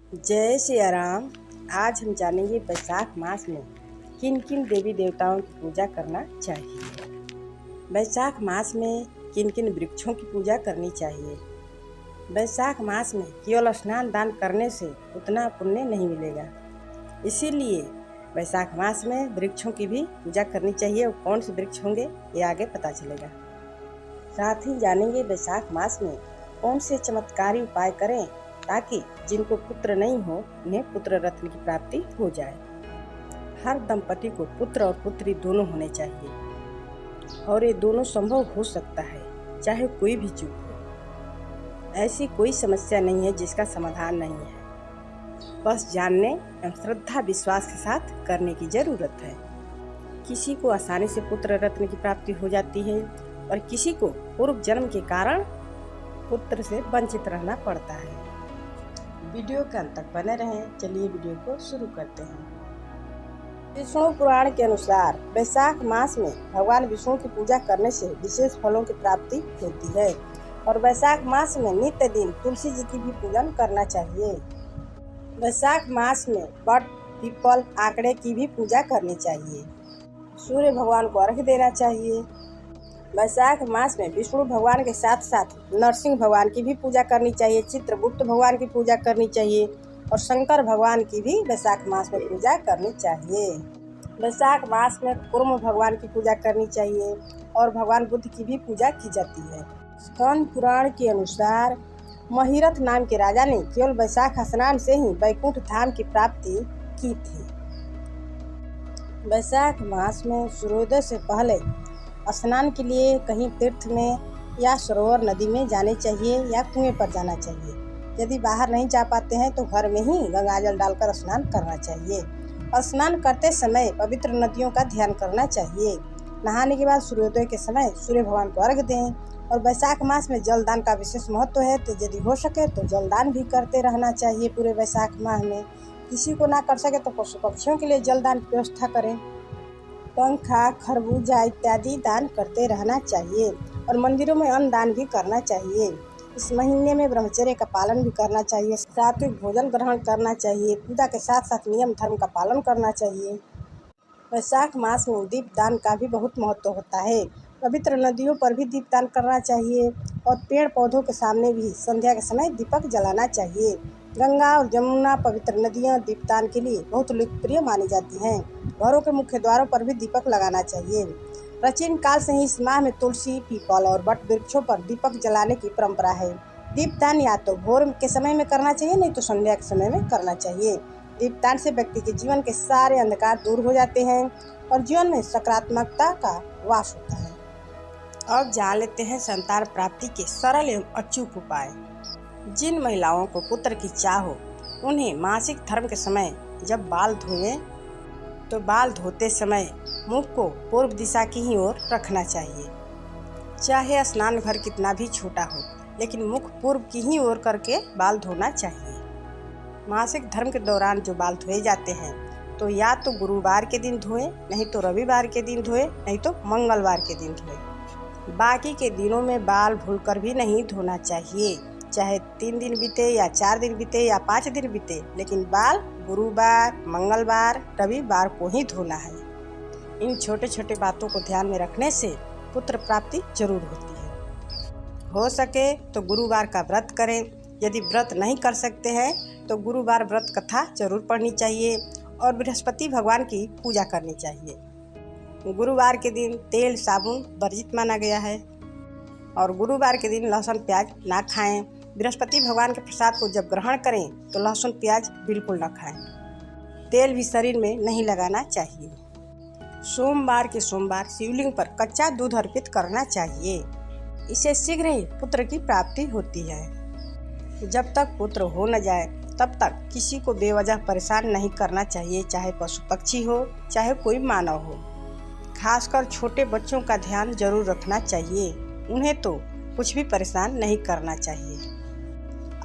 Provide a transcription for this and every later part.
जय सिया राम। आज हम जानेंगे वैशाख मास में किन किन देवी देवताओं की पूजा करना चाहिए। वैशाख मास में किन किन वृक्षों की पूजा करनी चाहिए। वैशाख मास में केवल स्नान दान करने से उतना पुण्य नहीं मिलेगा, इसीलिए वैशाख मास में वृक्षों की भी पूजा करनी चाहिए। और कौन से वृक्ष होंगे ये आगे पता चलेगा। साथ ही जानेंगे वैशाख मास में कौन से चमत्कारी उपाय करें ताकि जिनको पुत्र नहीं हो उन्हें पुत्र रत्न की प्राप्ति हो जाए। हर दंपति को पुत्र और पुत्री दोनों होने चाहिए और ये दोनों संभव हो सकता है चाहे कोई भी चूक हो। ऐसी कोई समस्या नहीं है जिसका समाधान नहीं है, बस जानने एवं श्रद्धा विश्वास के साथ करने की जरूरत है। किसी को आसानी से पुत्र रत्न की प्राप्ति हो जाती है और किसी को पूर्व जन्म के कारण पुत्र से वंचित रहना पड़ता है। वीडियो के अंत तक बने रहें। चलिए वीडियो को शुरू करते हैं। विष्णु पुराण के अनुसार वैशाख मास में भगवान विष्णु की पूजा करने से विशेष फलों की प्राप्ति होती है और वैशाख मास में नित्य दिन तुलसी जी की भी पूजन करना चाहिए। वैशाख मास में वट, पीपल, आंकड़े की भी पूजा करनी चाहिए। सूर्य भगवान को अर्घ्य देना चाहिए। वैशाख मास में विष्णु भगवान के साथ साथ नरसिंह भगवान की भी पूजा करनी चाहिए, चित्रगुप्त भगवान की पूजा करनी चाहिए और शंकर भगवान की भी वैशाख मास में पूजा करनी चाहिए। वैशाख मास में कुर्म भगवान की पूजा करनी चाहिए और भगवान बुद्ध की भी पूजा की जाती है। स्कंद पुराण के अनुसार महिरथ नाम के राजा ने केवल वैशाख स्नान से ही वैकुंठ धाम की प्राप्ति की थी। वैशाख मास में सूर्योदय से पहले स्नान के लिए कहीं तीर्थ में या सरोवर नदी में जाने चाहिए या कुएं पर जाना चाहिए। यदि बाहर नहीं जा पाते हैं तो घर में ही गंगा जल डालकर स्नान करना चाहिए और स्नान करते समय पवित्र नदियों का ध्यान करना चाहिए। नहाने के बाद सूर्योदय के समय सूर्य भगवान को अर्घ्य दें। और वैशाख मास में जलदान का विशेष महत्व है, तो यदि हो सके तो जलदान भी करते रहना चाहिए। पूरे वैशाख माह में किसी को ना कर सके तो पशु पक्षियों के लिए जलदान की व्यवस्था करें। पंखा, खरबूजा इत्यादि दान करते रहना चाहिए और मंदिरों में अन्न दान भी करना चाहिए। इस महीने में ब्रह्मचर्य का पालन भी करना चाहिए, सात्विक भोजन ग्रहण करना चाहिए, पूजा के साथ साथ नियम धर्म का पालन करना चाहिए। वैशाख मास में दीपदान का भी बहुत महत्व होता है। पवित्र नदियों पर भी दीपदान करना चाहिए और पेड़ पौधों के सामने भी संध्या के समय दीपक जलाना चाहिए। गंगा और जमुना पवित्र नदियां दीपदान के लिए बहुत लोकप्रिय मानी जाती हैं। घरों के मुख्य द्वारों पर भी दीपक लगाना चाहिए। प्राचीन काल से ही इस माह में तुलसी, पीपल और वट वृक्षों पर दीपक जलाने की परंपरा है। दीपदान या तो भोर के समय में करना चाहिए, नहीं तो संध्या के समय में करना चाहिए। दीपदान से व्यक्ति के जीवन के सारे अंधकार दूर हो जाते हैं और जीवन में सकारात्मकता का वास होता है। अब जान लेते हैं संतान प्राप्ति के सरल एवं अचूक उपाय। जिन महिलाओं को पुत्र की चाह हो उन्हें मासिक धर्म के समय जब बाल धोएं तो बाल धोते समय मुख को पूर्व दिशा की ही ओर रखना चाहिए। चाहे स्नान घर कितना भी छोटा हो, लेकिन मुख पूर्व की ही ओर करके बाल धोना चाहिए। मासिक धर्म के दौरान जो बाल धोए जाते हैं तो या तो गुरुवार के दिन धोएं, नहीं तो रविवार के दिन धोएं, नहीं तो मंगलवार के दिन धोएं। बाकी के दिनों में बाल भूलकर भी नहीं धोना चाहिए। चाहे 3 दिन बीते या 4 दिन बीते या 5 दिन बीते, लेकिन बाल गुरुवार, मंगलवार, रविवार को ही धोना है। इन छोटे छोटे बातों को ध्यान में रखने से पुत्र प्राप्ति जरूर होती है। हो सके तो गुरुवार का व्रत करें। यदि व्रत नहीं कर सकते हैं तो गुरुवार व्रत कथा जरूर पढ़नी चाहिए और बृहस्पति भगवान की पूजा करनी चाहिए। गुरुवार के दिन तेल साबुन वर्जित माना गया है और गुरुवार के दिन लहसुन प्याज ना खाएं। बृहस्पति भगवान के प्रसाद को जब ग्रहण करें तो लहसुन प्याज बिल्कुल न खाएं। तेल भी शरीर में नहीं लगाना चाहिए। सोमवार के सोमवार शिवलिंग पर कच्चा दूध अर्पित करना चाहिए। इससे शीघ्र ही पुत्र की प्राप्ति होती है। जब तक पुत्र हो न जाए तब तक किसी को बेवजह परेशान नहीं करना चाहिए, चाहे पशु पक्षी हो चाहे कोई मानव हो। खासकर छोटे बच्चों का ध्यान जरूर रखना चाहिए, उन्हें तो कुछ भी परेशान नहीं करना चाहिए।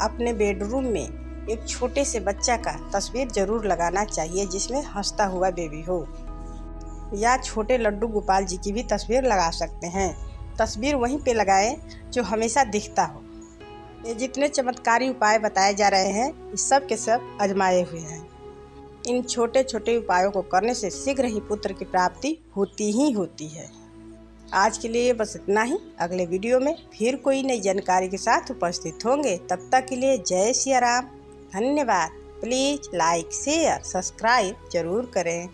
अपने बेडरूम में एक छोटे से बच्चा का तस्वीर जरूर लगाना चाहिए जिसमें हंसता हुआ बेबी हो, या छोटे लड्डू गोपाल जी की भी तस्वीर लगा सकते हैं। तस्वीर वहीं पे लगाएं जो हमेशा दिखता हो। ये जितने चमत्कारी उपाय बताए जा रहे हैं ये सब के सब आजमाए हुए हैं। इन छोटे छोटे उपायों को करने से शीघ्र ही पुत्र की प्राप्ति होती ही होती है। आज के लिए बस इतना ही। अगले वीडियो में फिर कोई नई जानकारी के साथ उपस्थित होंगे। तब तक के लिए जय सिया राम। धन्यवाद। प्लीज़ लाइक शेयर सब्सक्राइब जरूर करें।